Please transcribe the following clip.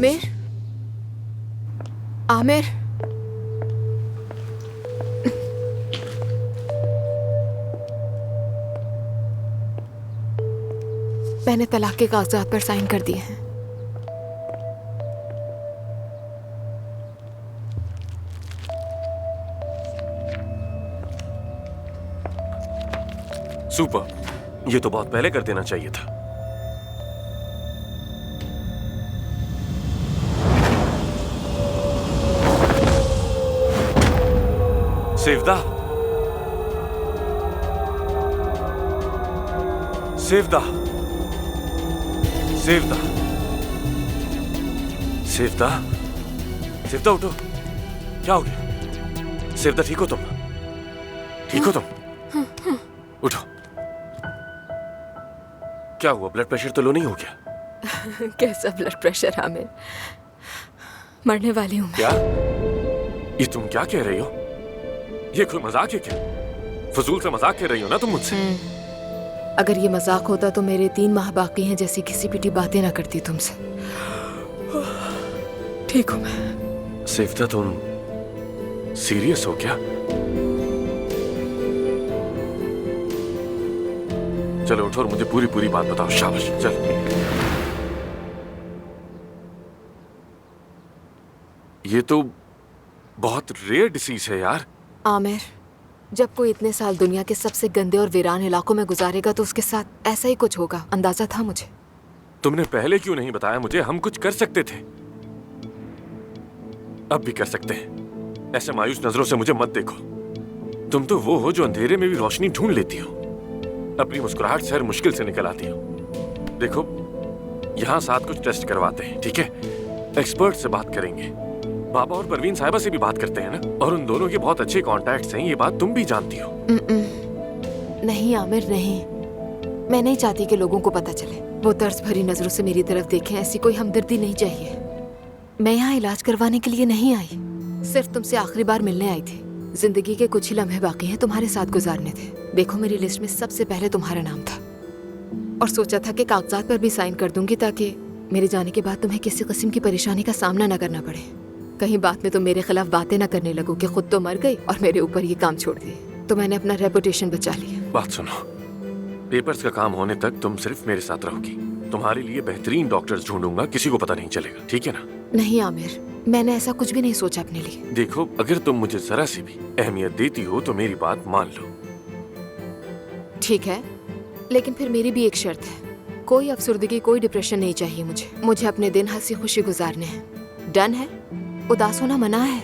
आमिर, आमिर, मैंने तलाक के कागजात पर साइन कर दिए हैं। सुपर, ये तो बहुत पहले कर देना चाहिए था। सेवदा, सेवदा, सेवदा, सेवदा, सेवदा उठो। क्या हो गया? सेवदा ठीक हो तुम? ठीक हो तुम? उठो। क्या हुआ? ब्लड प्रेशर तो लो नहीं हो गया? कैसा ब्लड प्रेशर आमिर, मरने वाली हूँ मैं। क्या? ये तुम क्या कह रही हो? ये कोई मजाक है क्या? फजूल सा मजाक कर रही हो ना तुम मुझसे। अगर ये मजाक होता तो मेरे 3 माह बाकी हैं जैसी किसी पिटी बातें ना करती तुमसे। ठीक हूँ मैं। सेवदा, तुम सीरियस हो क्या? चलो उठो और मुझे पूरी पूरी बात बताओ। शाबाश, चल। ये तो बहुत रेयर डिसीज है यार। आमिर, जब कोई इतने साल दुनिया के सबसे गंदे और वीरान इलाकों में गुजारेगा तो उसके साथ ऐसा ही कुछ होगा, अंदाजा था मुझे। तुमने पहले क्यों नहीं बताया मुझे? हम कुछ कर सकते थे। अब भी कर सकते हैं। ऐसे मायूस नजरों से मुझे मत देखो। तुम तो वो हो जो अंधेरे में भी रोशनी ढूंढ लेती हो, अपनी मुस्कुराहट से हर मुश्किल से निकल आती हो। देखो, यहाँ साथ कुछ टेस्ट करवाते हैं, ठीक है? एक्सपर्ट से बात करेंगे। बाबा और परवीन साहिबा से भी बात करते हैं ना, और उन दोनों के बहुत अच्छे कॉन्टैक्ट्स हैं। ये बात तुम भी जानती हो। नहीं आमिर, नहीं। मैं नहीं चाहती कि लोगों को पता चले। वो तर्स भरी नजरों से मेरी तरफ देखें, ऐसी कोई हमदर्दी नहीं चाहिए। मैं यहाँ इलाज करवाने के लिए नहीं आई, सिर्फ तुमसे आखिरी बार मिलने आई थी। जिंदगी के कुछ ही लम्हे बाकी हैं तुम्हारे साथ गुजारने थे। देखो, मेरी लिस्ट में सबसे पहले तुम्हारा नाम था और सोचा था कि कागजात पर भी साइन कर दूंगी ताकि मेरे जाने के बाद तुम्हें किसी किस्म की परेशानी का सामना न करना पड़े। कहीं बात में तुम मेरे खिलाफ बातें न करने लगो कि खुद तो मर गई और मेरे ऊपर ये काम छोड़ दिए। तो मैंने अपना रेपुटेशन बचा लिया। बात सुनो, पेपर्स का काम होने तक तुम सिर्फ मेरे साथ रहोगी। तुम्हारे लिए बेहतरीन डॉक्टर्स ढूंढूंगा, किसी को पता नहीं चलेगा, ठीक है ना? नहीं आमिर, मैंने ऐसा कुछ भी नहीं सोचा अपने लिए। देखो, अगर तुम मुझे जरा सी भी अहमियत देती हो तो मेरी बात मान लो। ठीक है, लेकिन फिर मेरी भी एक शर्त है। कोई अफसुर्दगी, कोई डिप्रेशन नहीं चाहिए मुझे। मुझे अपने दिन हंसी खुशी गुजारने हैं। डन है? उदास होना मना है।